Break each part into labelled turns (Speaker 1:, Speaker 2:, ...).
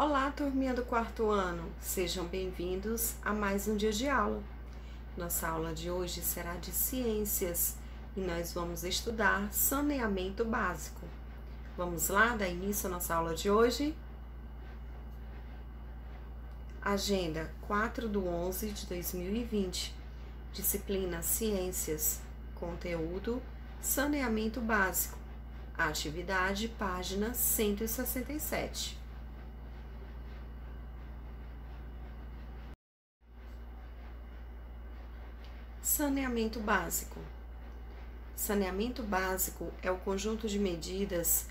Speaker 1: Olá, turminha do quarto ano, sejam bem-vindos a mais um dia de aula. Nossa aula de hoje será de ciências e nós vamos estudar saneamento básico. Vamos lá, dar início à nossa aula de hoje? Agenda 4/11 de 2020, disciplina Ciências, conteúdo Saneamento Básico, atividade página 167. Saneamento básico. Saneamento básico é o conjunto de medidas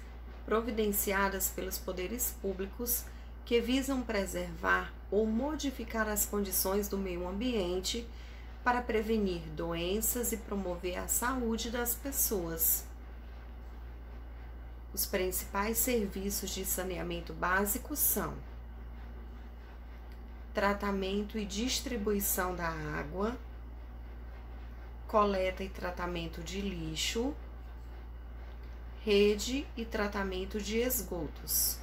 Speaker 1: providenciadas pelos poderes públicos que visam preservar ou modificar as condições do meio ambiente para prevenir doenças e promover a saúde das pessoas. Os principais serviços de saneamento básico são tratamento e distribuição da água, coleta e tratamento de lixo, rede e tratamento de esgotos.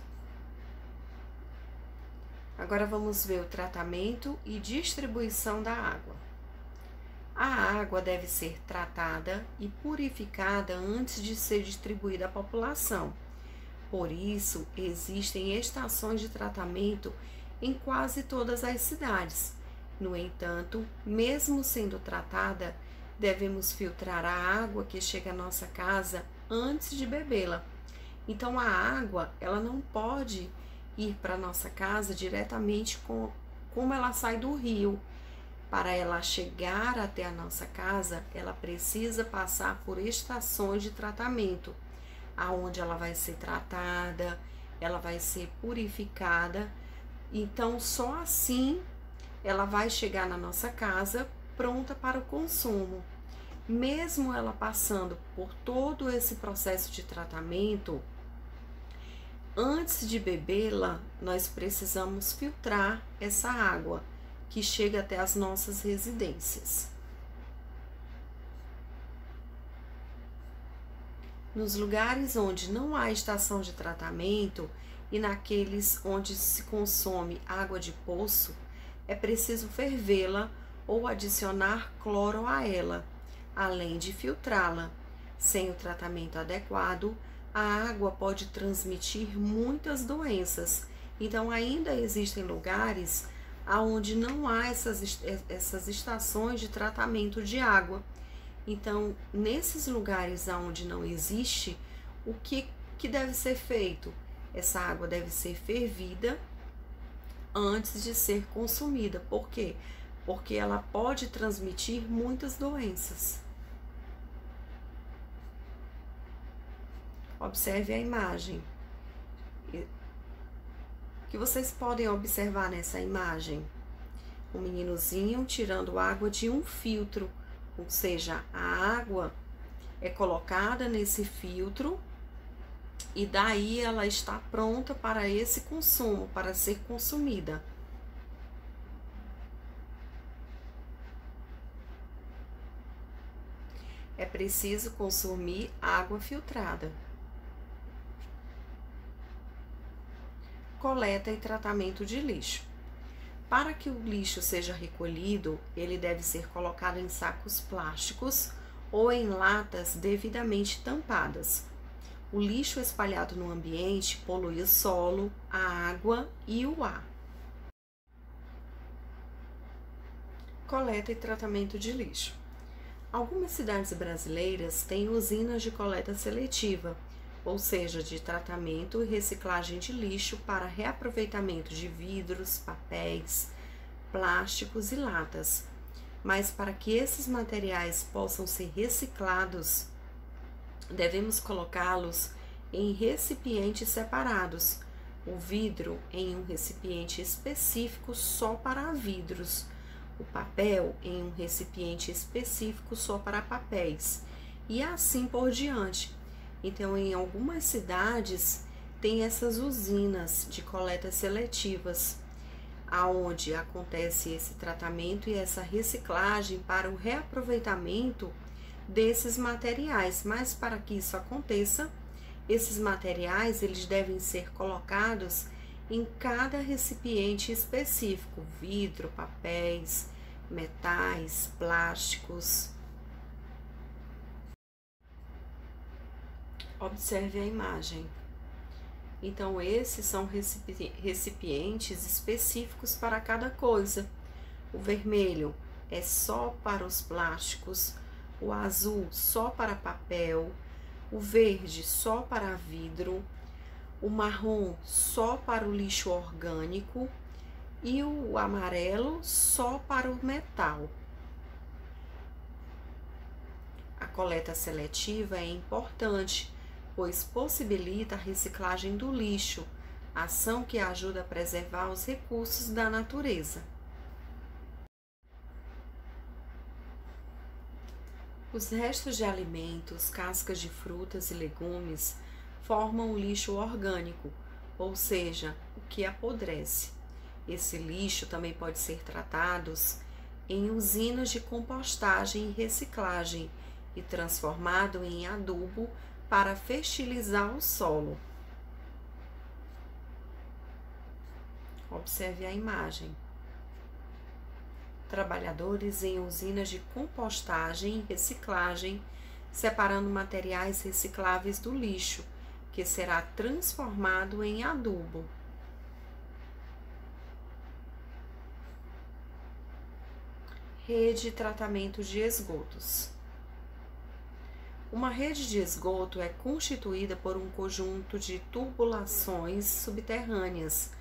Speaker 1: Agora vamos ver o tratamento e distribuição da água. A água deve ser tratada e purificada antes de ser distribuída à população. Por isso, existem estações de tratamento em quase todas as cidades. No entanto, mesmo sendo tratada, devemos filtrar a água que chega à nossa casa antes de bebê-la. Então, a água, ela não pode ir para a nossa casa diretamente como ela sai do rio. Para ela chegar até a nossa casa, ela precisa passar por estações de tratamento, aonde ela vai ser tratada, ela vai ser purificada. Então, só assim ela vai chegar na nossa casa pronta para o consumo. Mesmo ela passando por todo esse processo de tratamento, antes de bebê-la, nós precisamos filtrar essa água que chega até as nossas residências. Nos lugares onde não há estação de tratamento e naqueles onde se consome água de poço, é preciso fervê-la ou adicionar cloro a ela, além de filtrá-la. Sem o tratamento adequado, a água pode transmitir muitas doenças. Então, ainda existem lugares onde não há essas estações de tratamento de água. Então, nesses lugares onde não existe, o que deve ser feito? Essa água deve ser fervida antes de ser consumida. Por quê? Porque ela pode transmitir muitas doenças. Observe a imagem. O que vocês podem observar nessa imagem? Um meninozinho tirando água de um filtro, ou seja, a água é colocada nesse filtro e daí ela está pronta para esse consumo, para ser consumida. É preciso consumir água filtrada. Coleta e tratamento de lixo. Para que o lixo seja recolhido, ele deve ser colocado em sacos plásticos ou em latas devidamente tampadas. O lixo espalhado no ambiente polui o solo, a água e o ar. Coleta e tratamento de lixo. Algumas cidades brasileiras têm usinas de coleta seletiva, ou seja, de tratamento e reciclagem de lixo para reaproveitamento de vidros, papéis, plásticos e latas. Mas para que esses materiais possam ser reciclados, devemos colocá-los em recipientes separados. O vidro em um recipiente específico só para vidros, o papel em um recipiente específico só para papéis, e assim por diante. Então, em algumas cidades, tem essas usinas de coletas seletivas, aonde acontece esse tratamento e essa reciclagem para o reaproveitamento desses materiais. Mas para que isso aconteça, esses materiais eles devem ser colocados em cada recipiente específico: vidro, papéis, metais, plásticos. Observe a imagem. Então, esses são recipientes específicos para cada coisa. O vermelho é só para os plásticos, o azul só para papel, o verde só para vidro, o marrom só para o lixo orgânico e o amarelo só para o metal. A coleta seletiva é importante, pois possibilita a reciclagem do lixo, ação que ajuda a preservar os recursos da natureza. Os restos de alimentos, cascas de frutas e legumes formam lixo orgânico, ou seja, o que apodrece. Esse lixo também pode ser tratado em usinas de compostagem e reciclagem e transformado em adubo para fertilizar o solo. Observe a imagem. Trabalhadores em usinas de compostagem e reciclagem, separando materiais recicláveis do lixo, que será transformado em adubo. Rede de tratamento de esgotos. Uma rede de esgoto é constituída por um conjunto de tubulações subterrâneas,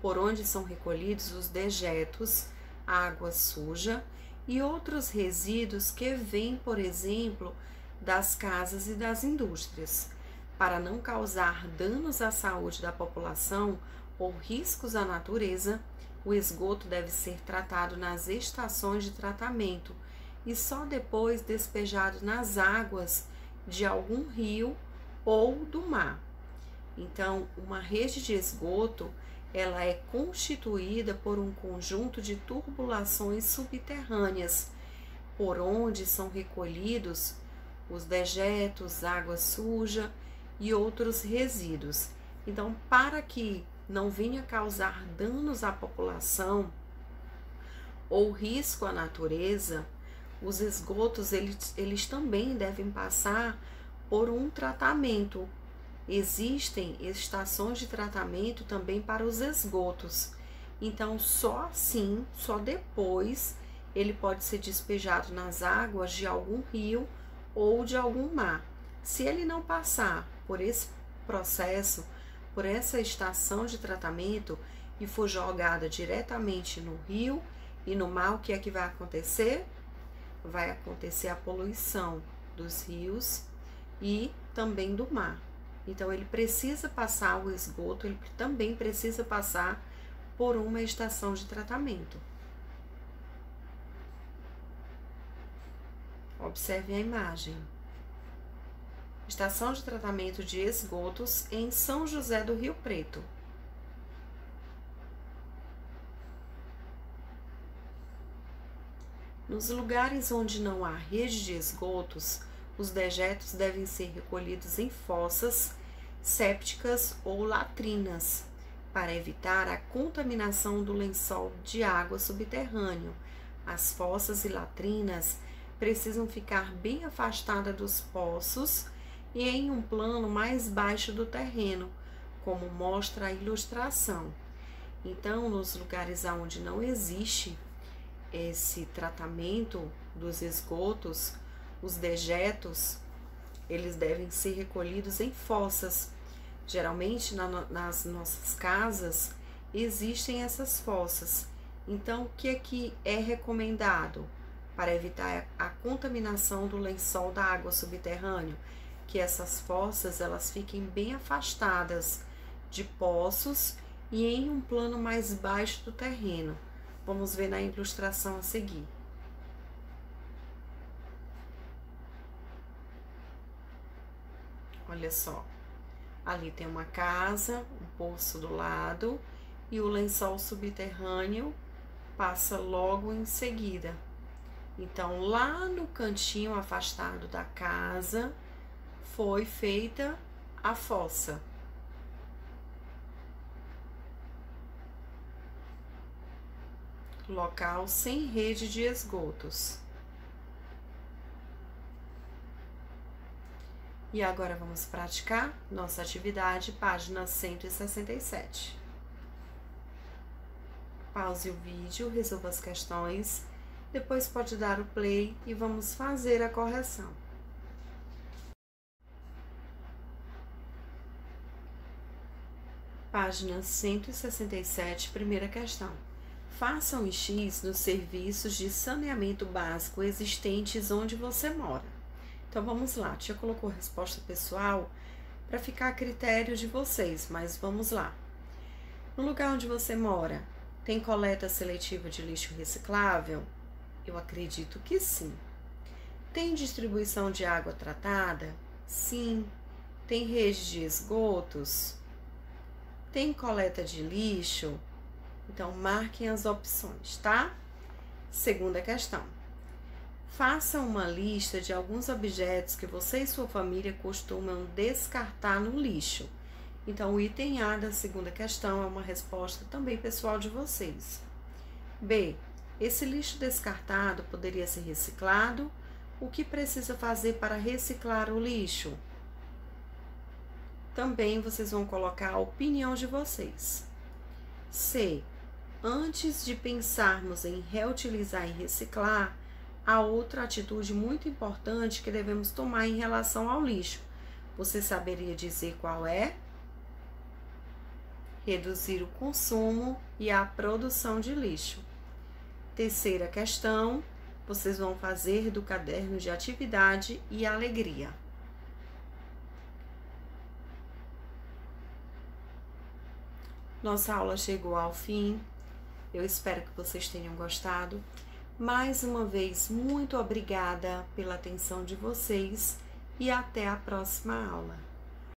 Speaker 1: por onde são recolhidos os dejetos, água suja e outros resíduos que vêm, por exemplo, das casas e das indústrias. Para não causar danos à saúde da população ou riscos à natureza, o esgoto deve ser tratado nas estações de tratamento e só depois despejado nas águas de algum rio ou do mar. Então, uma rede de esgoto ela é constituída por um conjunto de tubulações subterrâneas, por onde são recolhidos os dejetos, água suja e outros resíduos. Então, para que não venha causar danos à população ou risco à natureza, os esgotos eles também devem passar por um tratamento. Existem estações de tratamento também para os esgotos. Então, só assim, só depois, ele pode ser despejado nas águas de algum rio ou de algum mar. Se ele não passar por esse processo, por essa estação de tratamento e for jogada diretamente no rio e no mar, o que é que vai acontecer? Vai acontecer a poluição dos rios e também do mar. Então, ele precisa passar o esgoto, ele também precisa passar por uma estação de tratamento. Observe a imagem. Estação de tratamento de esgotos em São José do Rio Preto. Nos lugares onde não há rede de esgotos, os dejetos devem ser recolhidos em fossas sépticas ou latrinas, para evitar a contaminação do lençol de água subterrâneo. As fossas e latrinas precisam ficar bem afastadas dos poços e em um plano mais baixo do terreno, como mostra a ilustração. Então, nos lugares onde não existe esse tratamento dos esgotos, os dejetos, eles devem ser recolhidos em fossas. Geralmente, nas nossas casas, existem essas fossas. Então, o que é recomendado para evitar a contaminação do lençol da água subterrânea? Que essas fossas, elas fiquem bem afastadas de poços e em um plano mais baixo do terreno. Vamos ver na ilustração a seguir. Olha só, ali tem uma casa, um poço do lado e o lençol subterrâneo passa logo em seguida. Então, lá no cantinho afastado da casa foi feita a fossa. local sem rede de esgotos. E agora vamos praticar nossa atividade, página 167. Pause o vídeo, resolva as questões, depois pode dar o play e vamos fazer a correção. Página 167, primeira questão. Faça um X nos serviços de saneamento básico existentes onde você mora. Então vamos lá, a tia colocou a resposta pessoal para ficar a critério de vocês, mas vamos lá. No lugar onde você mora, tem coleta seletiva de lixo reciclável? Eu acredito que sim. Tem distribuição de água tratada? Sim. Tem rede de esgotos? Tem coleta de lixo? Então, marquem as opções, tá? Segunda questão. Faça uma lista de alguns objetos que você e sua família costumam descartar no lixo. Então, o item A da segunda questão é uma resposta também pessoal de vocês. B. Esse lixo descartado poderia ser reciclado? O que precisa fazer para reciclar o lixo? Também vocês vão colocar a opinião de vocês. C. Antes de pensarmos em reutilizar e reciclar, há outra atitude muito importante que devemos tomar em relação ao lixo. Você saberia dizer qual é? Reduzir o consumo e a produção de lixo. Terceira questão, vocês vão fazer do caderno de atividade e alegria. Nossa aula chegou ao fim. Eu espero que vocês tenham gostado. Mais uma vez, muito obrigada pela atenção de vocês e até a próxima aula.